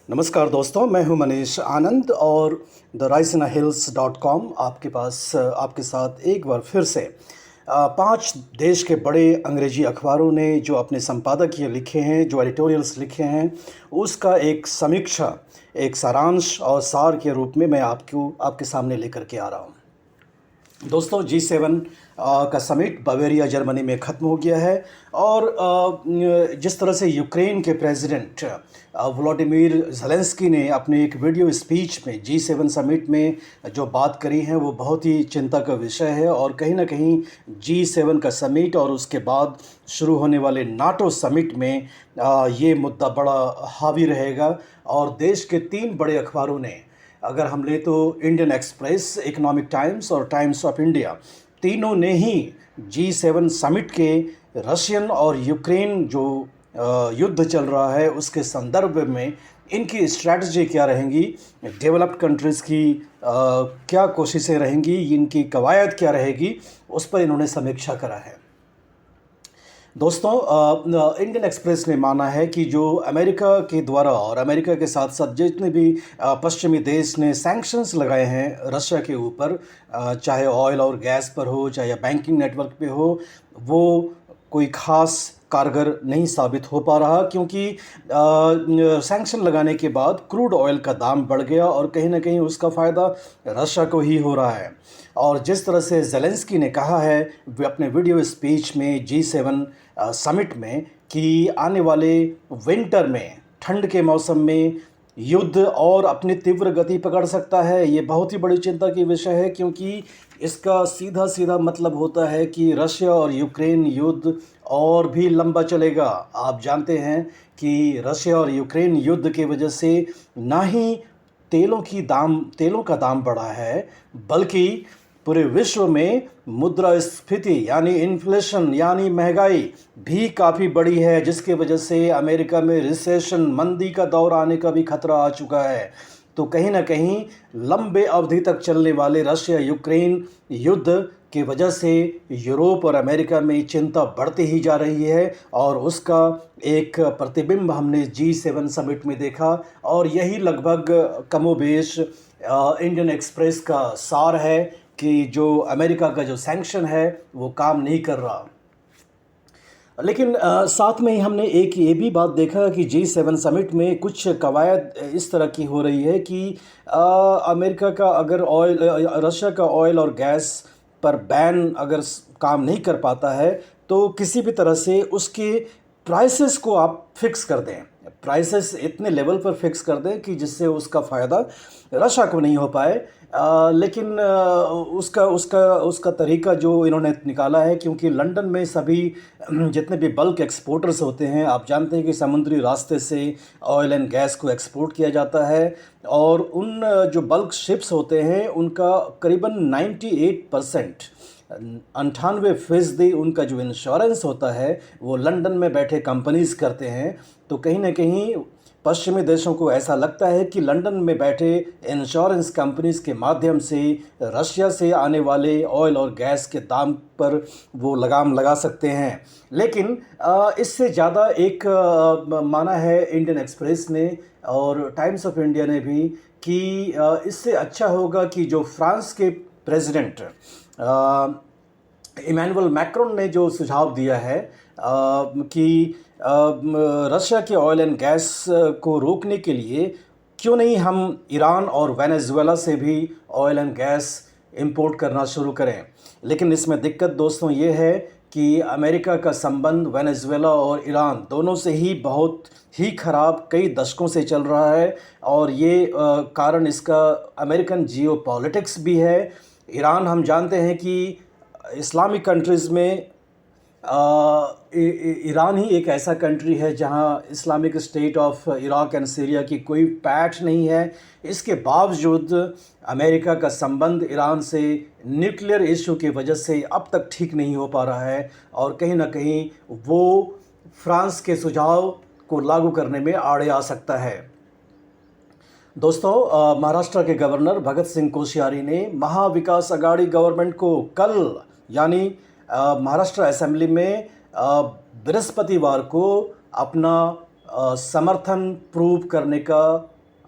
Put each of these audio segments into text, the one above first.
नमस्कार दोस्तों, मैं हूं मनीष आनंद और therisinaHills.com आपके पास आपके साथ एक बार फिर से 5 देश के बड़े अंग्रेजी अखबारों ने जो अपने संपादकीय लिखे हैं, जो एडिटोरियल्स लिखे हैं, उसका एक समीक्षा, एक सारांश और सार के रूप में मैं आपके सामने लेकर के आ रहा हूं। दोस्तों, G7 का समिट बवेरिया जर्मनी में ख़त्म हो गया है और जिस तरह से यूक्रेन के प्रेसिडेंट व्लादिमीर ज़ेलेंस्की ने अपने एक वीडियो स्पीच में G7 समिट में जो बात करी है वो बहुत ही चिंता का विषय है। और कहीं ना कहीं G7 का समिट और उसके बाद शुरू होने वाले नाटो समिट में ये मुद्दा बड़ा हावी रहेगा। और देश के 3 बड़े अखबारों ने, अगर हम ले तो इंडियन एक्सप्रेस, इकोनॉमिक टाइम्स और टाइम्स ऑफ इंडिया, तीनों ने ही G7 समिट के रशियन और यूक्रेन जो युद्ध चल रहा है उसके संदर्भ में इनकी स्ट्रैटेजी क्या रहेंगी, डेवलप्ड कंट्रीज़ की क्या कोशिशें रहेंगी, इनकी कवायद क्या रहेगी, उस पर इन्होंने समीक्षा करा है। दोस्तों, इंडियन एक्सप्रेस ने माना है कि जो अमेरिका के द्वारा और अमेरिका के साथ साथ जितने भी पश्चिमी देश ने सैंक्शंस लगाए हैं रशिया के ऊपर, चाहे ऑयल और गैस पर हो, चाहे बैंकिंग नेटवर्क पे हो, वो कोई ख़ास कारगर नहीं साबित हो पा रहा, क्योंकि सैंक्शन लगाने के बाद क्रूड ऑयल का दाम बढ़ गया और कहीं ना कहीं उसका फ़ायदा रशिया को ही हो रहा है। और जिस तरह से ज़ेलेंस्की ने कहा है अपने वीडियो स्पीच में G7 समिट में कि आने वाले विंटर में, ठंड के मौसम में युद्ध और अपनी तीव्र गति पकड़ सकता है, ये बहुत ही बड़ी चिंता की विषय है, क्योंकि इसका सीधा सीधा मतलब होता है कि रशिया और यूक्रेन युद्ध और भी लंबा चलेगा। आप जानते हैं कि रशिया और यूक्रेन युद्ध की वजह से ना ही तेलों का दाम बढ़ा है, बल्कि पूरे विश्व में मुद्रास्फीति यानी इन्फ्लेशन यानी महंगाई भी काफ़ी बड़ी है, जिसके वजह से अमेरिका में रिसेशन, मंदी का दौर आने का भी खतरा आ चुका है। तो कहीं ना कहीं लंबे अवधि तक चलने वाले रशिया यूक्रेन युद्ध की वजह से यूरोप और अमेरिका में चिंता बढ़ती ही जा रही है और उसका एक प्रतिबिंब हमने G7 समिट में देखा। और यही लगभग कमोबेश इंडियन एक्सप्रेस का सार है कि जो अमेरिका का जो सैंक्शन है वो काम नहीं कर रहा। लेकिन साथ में ही हमने एक ये भी बात देखा कि G7 समिट में कुछ कवायद इस तरह की हो रही है कि अमेरिका का अगर रशिया का ऑयल और गैस पर बैन अगर काम नहीं कर पाता है तो किसी भी तरह से उसके प्राइसेस को आप फिक्स कर दें, प्राइसेस इतने लेवल पर फिक्स कर दें कि जिससे उसका फ़ायदा रशिया को नहीं हो पाए। लेकिन उसका तरीका जो इन्होंने निकाला है, क्योंकि लंदन में सभी जितने भी बल्क एक्सपोर्टर्स होते हैं, आप जानते हैं कि समुद्री रास्ते से ऑयल एंड गैस को एक्सपोर्ट किया जाता है और उन जो बल्क शिप्स होते हैं उनका करीबन 98% 98% उनका जो इंश्योरेंस होता है वो लंदन में बैठे कंपनीज करते हैं। तो कहीं ना कहीं पश्चिमी देशों को ऐसा लगता है कि लंदन में बैठे इंश्योरेंस कंपनीज के माध्यम से रशिया से आने वाले ऑयल और गैस के दाम पर वो लगाम लगा सकते हैं। लेकिन इससे ज़्यादा एक माना है इंडियन एक्सप्रेस ने और टाइम्स ऑफ इंडिया ने भी कि इससे अच्छा होगा कि जो फ्रांस के प्रेसिडेंट इमैनुअल मैक्रोन ने जो सुझाव दिया है कि रशिया के ऑयल एंड गैस को रोकने के लिए क्यों नहीं हम ईरान और वेनेजुएला से भी ऑयल एंड गैस इंपोर्ट करना शुरू करें। लेकिन इसमें दिक्कत दोस्तों ये है कि अमेरिका का संबंध वेनेजुएला और ईरान दोनों से ही बहुत ही ख़राब कई दशकों से चल रहा है और ये कारण इसका अमेरिकन जियोपॉलिटिक्स भी है। ईरान, हम जानते हैं कि इस्लामिक कंट्रीज़ में ईरान ही एक ऐसा कंट्री है जहां Islamic state of Iraq and Syria की कोई पैठ नहीं है। इसके बावजूद अमेरिका का संबंध ईरान से न्यूक्लियर इशू की वजह से अब तक ठीक नहीं हो पा रहा है और कहीं ना कहीं वो फ्रांस के सुझाव को लागू करने में आड़े आ सकता है। दोस्तों, महाराष्ट्र के गवर्नर भगत सिंह कोश्यारी ने महाविकास अघाड़ी गवर्नमेंट को कल यानी महाराष्ट्र असेंबली में बृहस्पतिवार को अपना समर्थन प्रूव करने का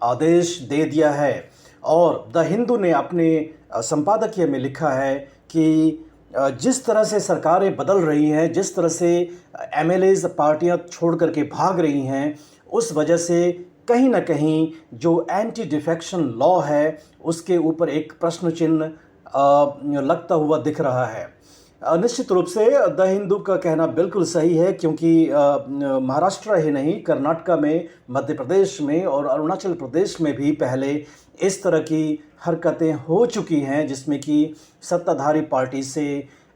आदेश दे दिया है। और द हिंदू ने अपने संपादकीय में लिखा है कि जिस तरह से सरकारें बदल रही हैं, जिस तरह से एमएलएज पार्टियां छोड़ करके भाग रही हैं, उस वजह से कहीं ना कहीं जो एंटी डिफेक्शन लॉ है उसके ऊपर एक प्रश्न चिन्ह लगता हुआ दिख रहा है। निश्चित रूप से द हिंदू का कहना बिल्कुल सही है, क्योंकि महाराष्ट्र ही नहीं, कर्नाटका में, मध्य प्रदेश में और अरुणाचल प्रदेश में भी पहले इस तरह की हरकतें हो चुकी हैं, जिसमें कि सत्ताधारी पार्टी से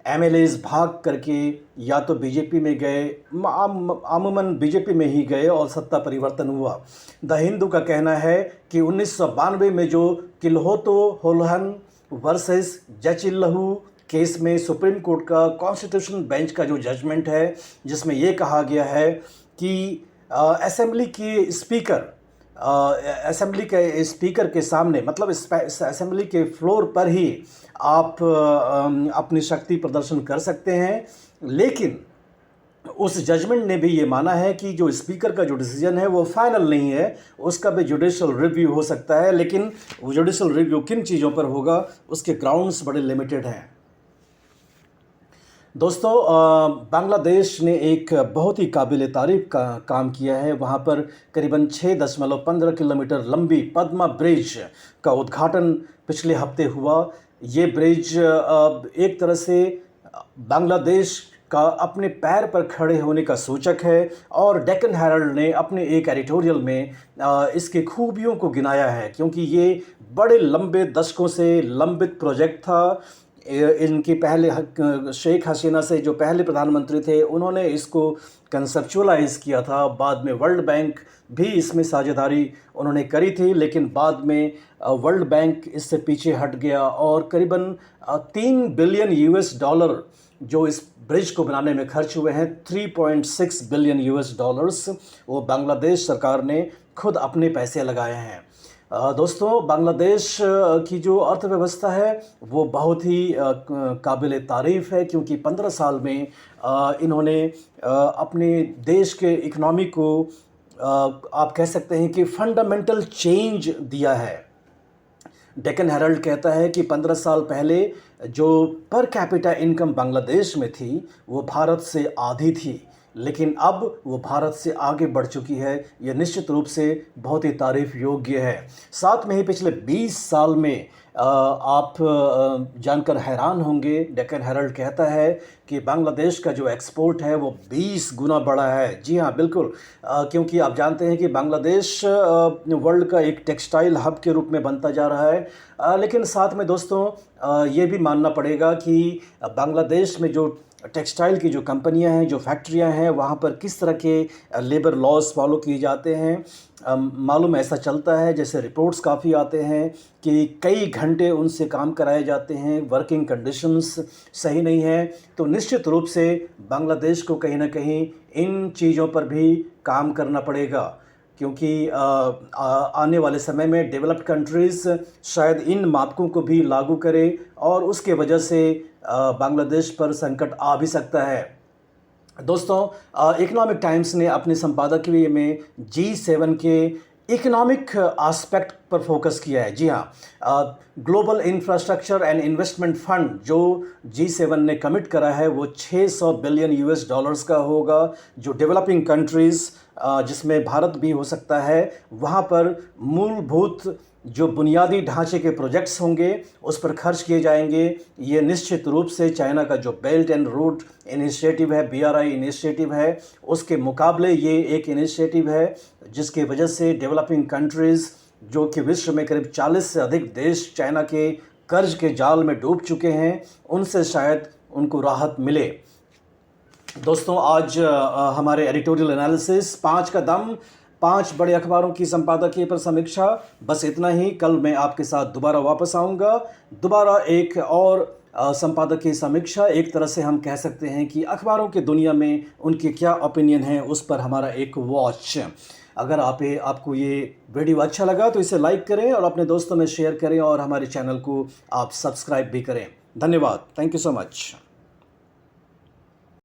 एमएलएज भाग करके या तो बीजेपी में गए, अमूमन बीजेपी में ही गए और सत्ता परिवर्तन हुआ। द हिंदू का कहना है कि 1992 में जो किल्होतो होल्हन वर्सेस जचिल्लहू केस में सुप्रीम कोर्ट का कॉन्स्टिट्यूशन बेंच का जो जजमेंट है, जिसमें ये कहा गया है कि असेंबली के स्पीकर के सामने, मतलब असेंबली के फ्लोर पर ही आप अपनी शक्ति प्रदर्शन कर सकते हैं। लेकिन उस जजमेंट ने भी ये माना है कि जो स्पीकर का जो डिसीजन है वो फाइनल नहीं है, उसका भी जुडिशल रिव्यू हो सकता है। लेकिन वो जुडिशल रिव्यू किन चीज़ों पर होगा, उसके ग्राउंड्स बड़े लिमिटेड हैं। दोस्तों, बांग्लादेश ने एक बहुत ही काबिल तारीफ का काम किया है। वहाँ पर करीबन 6.15 किलोमीटर लंबी पद्मा ब्रिज का उद्घाटन पिछले हफ्ते हुआ। ये ब्रिज एक तरह से बांग्लादेश का अपने पैर पर खड़े होने का सूचक है, और डेक्कन हेराल्ड ने अपने एक एडिटोरियल में इसकी खूबियों को गिनाया है, क्योंकि ये बड़े लंबे दशकों से लंबित प्रोजेक्ट था। इनकी पहले शेख हसीना से जो पहले प्रधानमंत्री थे, उन्होंने इसको कंसेप्चुअलाइज़ किया था। बाद में वर्ल्ड बैंक भी इसमें साझेदारी उन्होंने करी थी, लेकिन बाद में वर्ल्ड बैंक इससे पीछे हट गया और करीबन 3 बिलियन यूएस डॉलर जो इस ब्रिज को बनाने में खर्च हुए हैं, 3.6 बिलियन यूएस डॉलर्स, वो बांग्लादेश सरकार ने खुद अपने पैसे लगाए हैं। दोस्तों, बांग्लादेश की जो अर्थव्यवस्था है वो बहुत ही काबिल तारीफ़ है, क्योंकि 15 साल में इन्होंने अपने देश के इकनॉमी को आप कह सकते हैं कि फंडामेंटल चेंज दिया है। डेक्कन हेराल्ड कहता है कि 15 साल पहले जो पर कैपिटा इनकम बांग्लादेश में थी वो भारत से आधी थी, लेकिन अब वो भारत से आगे बढ़ चुकी है। ये निश्चित रूप से बहुत ही तारीफ़ योग्य है। साथ में ही पिछले 20 साल में आप जानकर हैरान होंगे, डेक्कन हेराल्ड कहता है कि बांग्लादेश का जो एक्सपोर्ट है वो 20 गुना बढ़ा है। जी हाँ, बिल्कुल, क्योंकि आप जानते हैं कि बांग्लादेश वर्ल्ड का एक टेक्सटाइल हब के रूप में बनता जा रहा है। लेकिन साथ में दोस्तों ये भी मानना पड़ेगा कि बांग्लादेश में जो टेक्सटाइल की जो कंपनियां हैं, जो फैक्ट्रियां हैं, वहाँ पर किस तरह के लेबर लॉज फॉलो किए जाते हैं। मालूम ऐसा चलता है, जैसे रिपोर्ट्स काफ़ी आते हैं कि कई घंटे उनसे काम कराए जाते हैं, वर्किंग कंडीशंस सही नहीं है। तो निश्चित रूप से बांग्लादेश को कहीं ना कहीं इन चीज़ों पर भी काम करना पड़ेगा, क्योंकि आने वाले समय में डेवलप्ड कंट्रीज़ शायद इन मापकों को भी लागू करें और उसके वजह से बांग्लादेश पर संकट आ भी सकता है। दोस्तों, इकोनॉमिक टाइम्स ने अपने संपादकीय में G7 के इकोनॉमिक एस्पेक्ट पर फोकस किया है। जी हाँ, global infrastructure and investment fund जो G7 ने कमिट करा है वो 600 बिलियन यूएस डॉलर्स का होगा, जो डेवलपिंग कंट्रीज़ जिसमें भारत भी हो सकता है, वहाँ पर मूलभूत जो बुनियादी ढांचे के प्रोजेक्ट्स होंगे उस पर खर्च किए जाएंगे। ये निश्चित रूप से चाइना का जो बेल्ट एंड रोड इनिशिएटिव है, BRI इनिशिएटिव है, उसके मुकाबले ये एक इनिशिएटिव है जिसकी वजह से डेवलपिंग कंट्रीज़, जो कि विश्व में करीब 40 से अधिक देश चाइना के कर्ज के जाल में डूब चुके हैं, उनसे शायद उनको राहत मिले। दोस्तों, आज हमारे एडिटोरियल एनालिसिस 5 का दम, 5 बड़े अखबारों की संपादकीय पर समीक्षा, बस इतना ही। कल मैं आपके साथ दोबारा वापस आऊँगा, दोबारा एक और संपादकीय समीक्षा। एक तरह से हम कह सकते हैं कि अखबारों की दुनिया में उनके क्या ओपिनियन है उस पर हमारा एक वॉच। अगर आपको ये वीडियो अच्छा लगा तो इसे लाइक करें और अपने दोस्तों में शेयर करें और हमारे चैनल को आप सब्सक्राइब भी करें। धन्यवाद। Thank you so much.